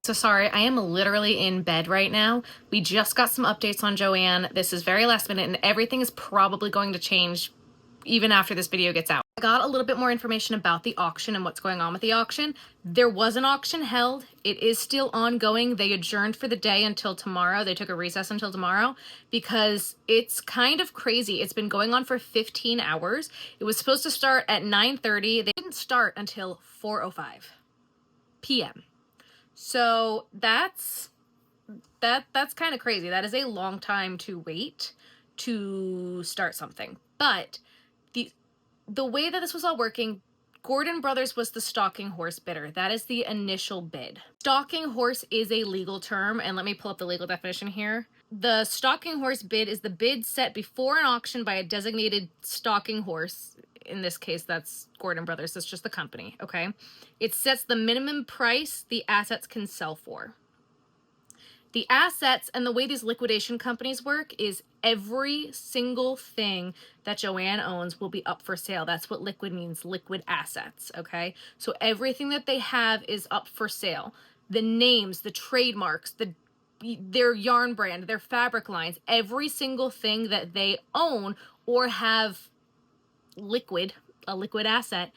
So sorry, I am literally in bed right now. We just got some updates on Joann. This is very last minute and everything is probably going to change even after this video gets out. I got a little bit more information about the auction and what's going on with the auction. There was an auction held. It is still ongoing. They adjourned for the day until tomorrow. They took a recess until tomorrow because it's kind of crazy. It's been going on for 15 hours. It was supposed to start at 9:30. They didn't start until 4:05 p.m. So that's kind of crazy. That is a long time to wait to start something. But the way that this was all working, Gordon Brothers was the stalking horse bidder. That is the initial bid. Stalking horse is a legal term, and let me pull up the legal definition here. The stalking horse bid is the bid set before an auction by a designated stalking horse. In this case, that's Gordon Brothers. That's just the company, okay? It sets the minimum price the assets can sell for. The assets and the way these liquidation companies work is every single thing that Joann owns will be up for sale. That's what liquid means, liquid assets, okay? So everything that they have is up for sale. The names, the trademarks, their yarn brand, their fabric lines, every single thing that they own or have a liquid asset,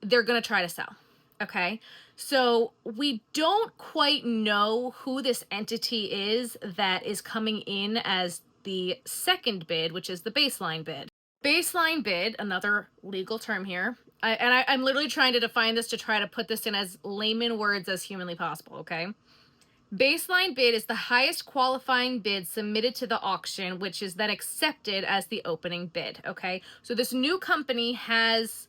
they're going to try to sell. Okay, so we don't quite know who this entity is that is coming in as the second bid, which is the baseline bid. Baseline bid, another legal term here, I'm literally trying to define this to try to put this in as layman words as humanly possible, okay? Baseline bid is the highest qualifying bid submitted to the auction, which is then accepted as the opening bid, okay? So this new company has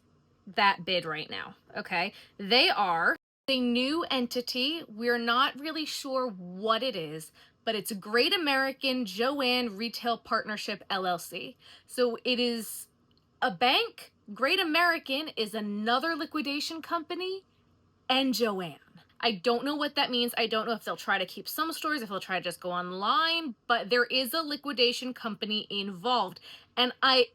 that bid right now, okay? They are a new entity. We're not really sure what it is, but it's Great American Joann Retail Partnership LLC. So it is a bank. Great American is another liquidation company, and Joann. I don't know what that means. I don't know if they'll try to keep some stores, if they'll try to just go online, but there is a liquidation company involved. And I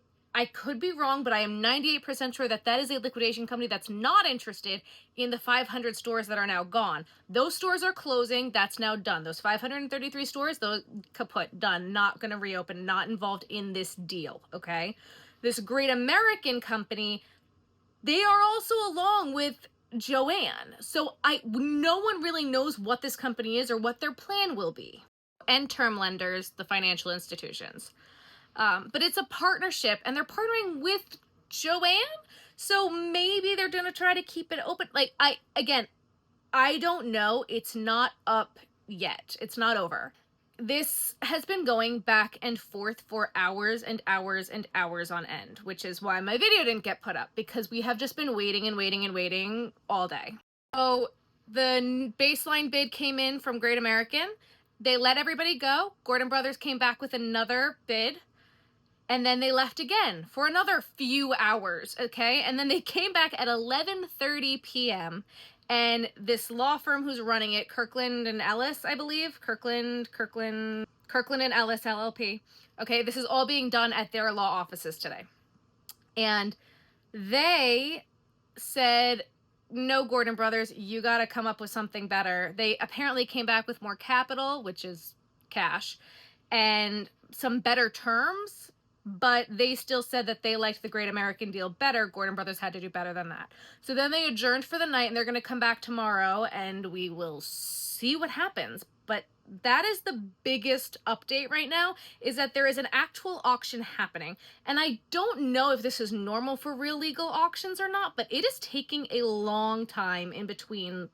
could be wrong, but I am 98% sure that that is a liquidation company that's not interested in the 500 stores that are now gone. Those stores are closing. That's now done. Those 533 stores, those kaput, done, not going to reopen, not involved in this deal, okay? This Great American company, they are also along with Joann. So no one really knows what this company is or what their plan will be. And term lenders, the financial institutions. But it's a partnership and they're partnering with Joann. So maybe they're going to try to keep it open. Like, I don't know. It's not up yet. It's not over. This has been going back and forth for hours and hours and hours on end, which is why my video didn't get put up, because we have just been waiting and waiting and waiting all day. So the baseline bid came in from Great American. They let everybody go. Gordon Brothers came back with another bid. And then they left again for another few hours, okay? And then they came back at 11:30 p.m. And this law firm who's running it, Kirkland and Ellis, I believe. Kirkland and Ellis LLP. Okay, this is all being done at their law offices today. And they said, no, Gordon Brothers, you got to come up with something better. They apparently came back with more capital, which is cash, and some better terms. But they still said that they liked the Great American deal better. Gordon Brothers had to do better than that. So then they adjourned for the night, and they're going to come back tomorrow, and we will see what happens. But that is the biggest update right now, is that there is an actual auction happening. And I don't know if this is normal for real legal auctions or not, but it is taking a long time in between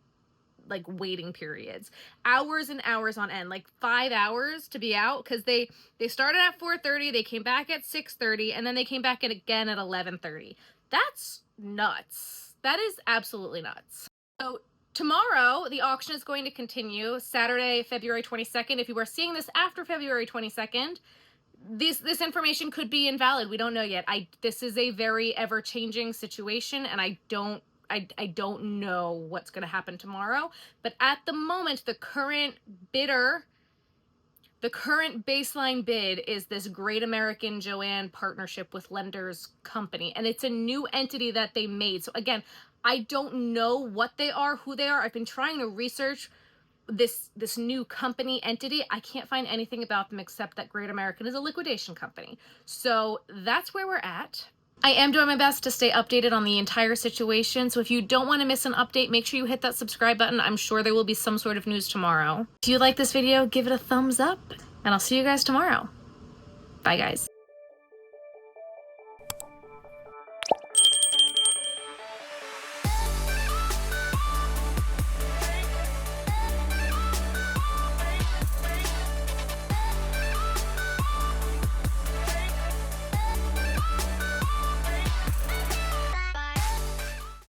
like waiting periods, hours and hours on end, like 5 hours to be out, because they started at 4:30, they came back at 6:30, and then they came back again at 11:30. That's nuts. That is absolutely nuts. So tomorrow the auction is going to continue, Saturday, February 22nd. If you are seeing this after February 22nd, this information could be invalid. We don't know yet. This is a very ever-changing situation, and I don't know what's going to happen tomorrow, but at the moment, the current baseline bid is this Great American Joann Partnership with Lenders Company, and it's a new entity that they made. So again, I don't know what they are, who they are. I've been trying to research this new company entity, I can't find anything about them except that Great American is a liquidation company. So that's where we're at. I am doing my best to stay updated on the entire situation, so if you don't want to miss an update, make sure you hit that subscribe button. I'm sure there will be some sort of news tomorrow. If you like this video, give it a thumbs up, and I'll see you guys tomorrow. Bye, guys.